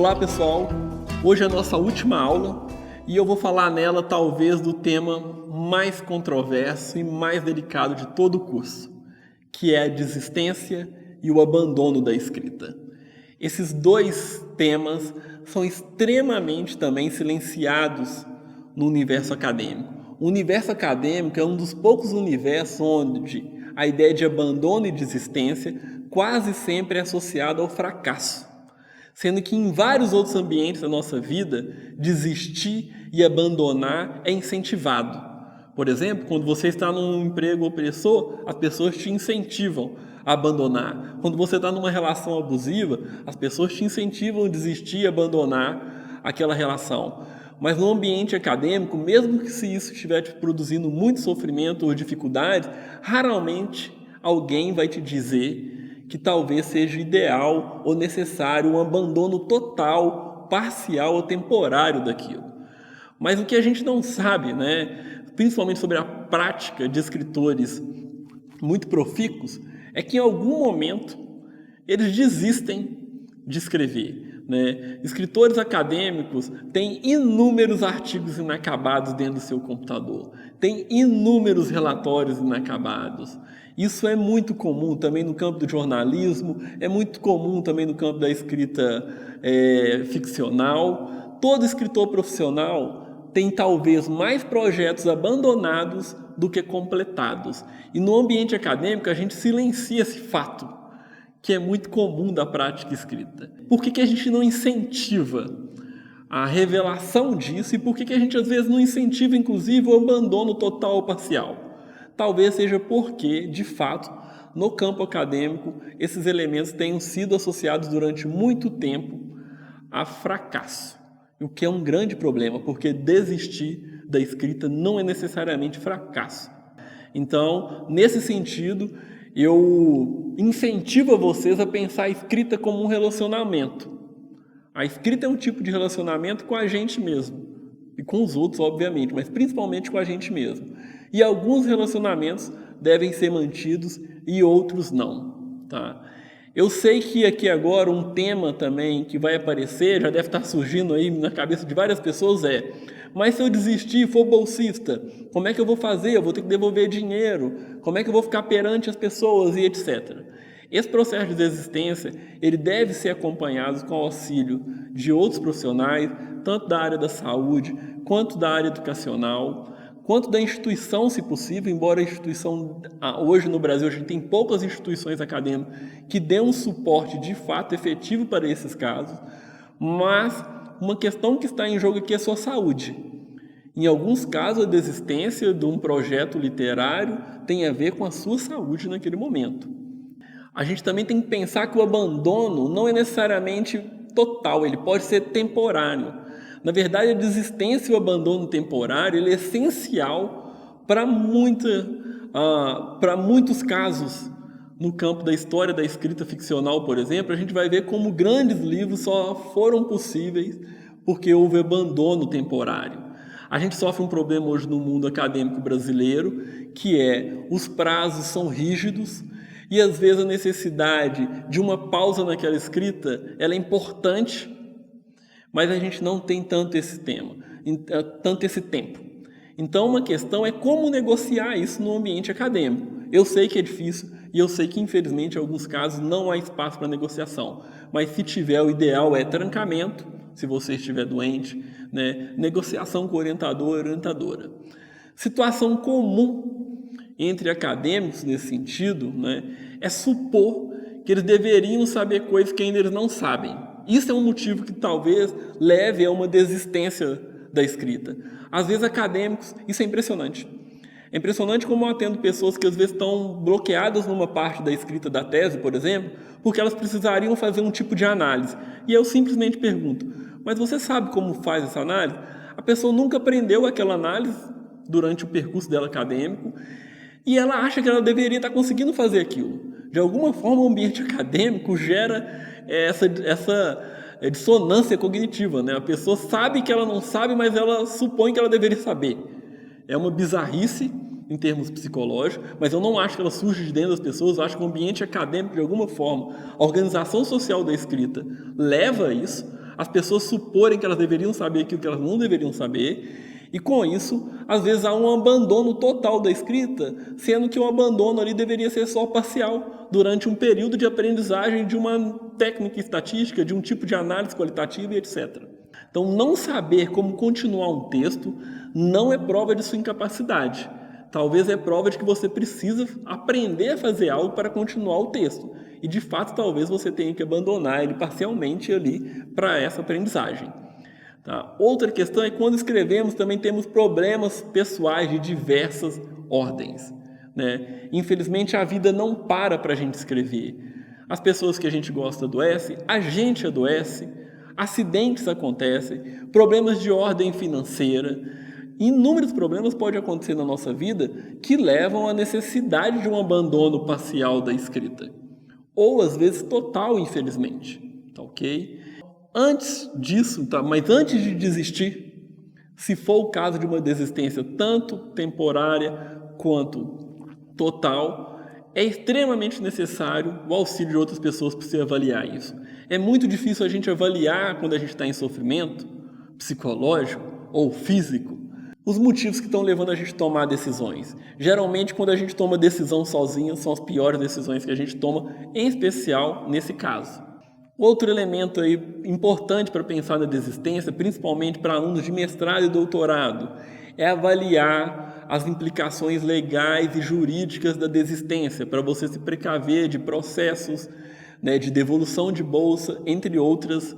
Olá pessoal, hoje é a nossa última aula e eu vou falar nela talvez do tema mais controverso e mais delicado de todo o curso, que é a desistência e o abandono da escrita. Esses dois temas são extremamente também silenciados no universo acadêmico. O universo acadêmico é um dos poucos universos onde a ideia de abandono e desistência quase sempre é associada ao fracasso. Sendo que em vários outros ambientes da nossa vida, desistir e abandonar é incentivado. Por exemplo, quando você está num emprego opressor, as pessoas te incentivam a abandonar. Quando você está numa relação abusiva, as pessoas te incentivam a desistir e abandonar aquela relação. Mas no ambiente acadêmico, mesmo que se isso estiver te produzindo muito sofrimento ou dificuldade, raramente alguém vai te dizer que talvez seja ideal ou necessário um abandono total, parcial ou temporário daquilo. Mas o que a gente não sabe, principalmente sobre a prática de escritores muito profícuos, é que em algum momento eles desistem de escrever. Escritores acadêmicos têm inúmeros artigos inacabados dentro do seu computador, têm inúmeros relatórios inacabados. Isso é muito comum também no campo do jornalismo, é muito comum também no campo da escrita ficcional. Todo escritor profissional tem talvez mais projetos abandonados do que completados. E no ambiente acadêmico a gente silencia esse fato, que é muito comum da prática escrita. Por que a gente não incentiva a revelação disso e por que a gente às vezes não incentiva inclusive o abandono total ou parcial? Talvez seja porque, de fato, no campo acadêmico, esses elementos tenham sido associados durante muito tempo a fracasso, o que é um grande problema, porque desistir da escrita não é necessariamente fracasso. Então, nesse sentido, eu incentivo vocês a pensar a escrita como um relacionamento. A escrita é um tipo de relacionamento com a gente mesmo, e com os outros, obviamente, mas principalmente com a gente mesmo. E alguns relacionamentos devem ser mantidos e outros não. Tá? Eu sei que aqui agora um tema também que vai aparecer, já deve estar surgindo aí na cabeça de várias pessoas mas se eu desistir e for bolsista, como é que eu vou fazer? Eu vou ter que devolver dinheiro? Como é que eu vou ficar perante as pessoas e etc. Esse processo de desistência, ele deve ser acompanhado com o auxílio de outros profissionais, tanto da área da saúde, quanto da área educacional, quanto da instituição, se possível, embora a instituição, hoje no Brasil, a gente tem poucas instituições acadêmicas que dêem um suporte de fato efetivo para esses casos, mas uma questão que está em jogo aqui é a sua saúde. Em alguns casos, a desistência de um projeto literário tem a ver com a sua saúde naquele momento. A gente também tem que pensar que o abandono não é necessariamente total, ele pode ser temporário. Na verdade, a desistência e o abandono temporário ele é essencial para muitos casos. No campo da história da escrita ficcional, por exemplo, a gente vai ver como grandes livros só foram possíveis porque houve abandono temporário. A gente sofre um problema hoje no mundo acadêmico brasileiro, que é os prazos são rígidos e às vezes a necessidade de uma pausa naquela escrita ela é importante, mas a gente não tem tanto esse tempo. Então, uma questão é como negociar isso no ambiente acadêmico. Eu sei que é difícil e eu sei que, infelizmente, em alguns casos não há espaço para negociação. Mas se tiver, o ideal é trancamento, se você estiver doente, negociação com o orientador ou orientadora. Situação comum entre acadêmicos nesse sentido é supor que eles deveriam saber coisas que ainda eles não sabem. Isso é um motivo que talvez leve a uma desistência da escrita. Às vezes, acadêmicos, isso é impressionante. É impressionante como eu atendo pessoas que às vezes estão bloqueadas numa parte da escrita da tese, por exemplo, porque elas precisariam fazer um tipo de análise. E eu simplesmente pergunto, mas você sabe como faz essa análise? A pessoa nunca aprendeu aquela análise durante o percurso dela acadêmico e ela acha que ela deveria estar conseguindo fazer aquilo. De alguma forma, o ambiente acadêmico gera essa dissonância cognitiva. A pessoa sabe que ela não sabe, mas ela supõe que ela deveria saber. É uma bizarrice em termos psicológicos, mas eu não acho que ela surge de dentro das pessoas, eu acho que o ambiente acadêmico, de alguma forma, a organização social da escrita leva a isso. as pessoas suporem que elas deveriam saber aquilo que elas não deveriam saber, e com isso, às vezes há um abandono total da escrita, sendo que o abandono ali deveria ser só parcial, durante um período de aprendizagem de uma técnica estatística, de um tipo de análise qualitativa e etc. Então, não saber como continuar um texto não é prova de sua incapacidade. Talvez é prova de que você precisa aprender a fazer algo para continuar o texto. E, de fato, talvez você tenha que abandonar ele parcialmente ali para essa aprendizagem. Tá? Outra questão é que quando escrevemos também temos problemas pessoais de diversas ordens. Né? Infelizmente a vida não para a gente escrever. As pessoas que a gente gosta adoecem, a gente adoece, acidentes acontecem, problemas de ordem financeira, inúmeros problemas podem acontecer na nossa vida que levam à necessidade de um abandono parcial da escrita. Ou às vezes total, infelizmente. Tá ok? Antes disso, tá? Mas antes de desistir, se for o caso de uma desistência tanto temporária quanto total, é extremamente necessário o auxílio de outras pessoas para você avaliar isso. É muito difícil a gente avaliar quando a gente está em sofrimento psicológico ou físico os motivos que estão levando a gente a tomar decisões. Geralmente, quando a gente toma decisão sozinho, são as piores decisões que a gente toma, em especial nesse caso. Outro elemento aí importante para pensar na desistência, principalmente para alunos de mestrado e doutorado, é avaliar as implicações legais e jurídicas da desistência, para você se precaver de processos, né, de devolução de bolsa, entre outros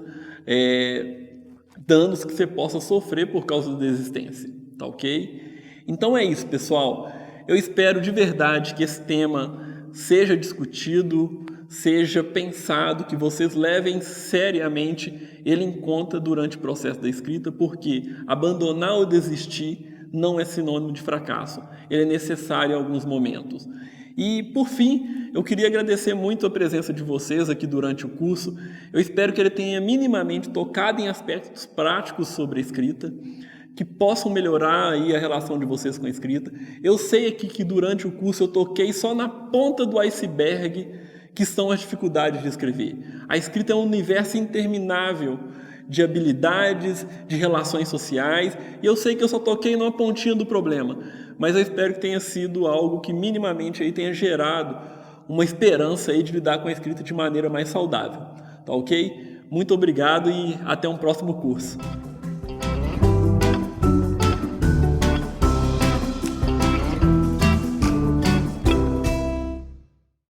danos que você possa sofrer por causa da desistência. Tá ok? Então é isso, pessoal. Eu espero de verdade que esse tema seja discutido, seja pensado, que vocês levem seriamente ele em conta durante o processo da escrita, porque abandonar ou desistir não é sinônimo de fracasso. Ele é necessário em alguns momentos. E, por fim, eu queria agradecer muito a presença de vocês aqui durante o curso. Eu espero que ele tenha minimamente tocado em aspectos práticos sobre a escrita, que possam melhorar aí a relação de vocês com a escrita. Eu sei aqui que durante o curso eu toquei só na ponta do iceberg, que são as dificuldades de escrever. A escrita é um universo interminável de habilidades, de relações sociais, e eu sei que eu só toquei numa pontinha do problema, mas eu espero que tenha sido algo que minimamente aí tenha gerado uma esperança aí de lidar com a escrita de maneira mais saudável. Tá ok? Muito obrigado e até um próximo curso.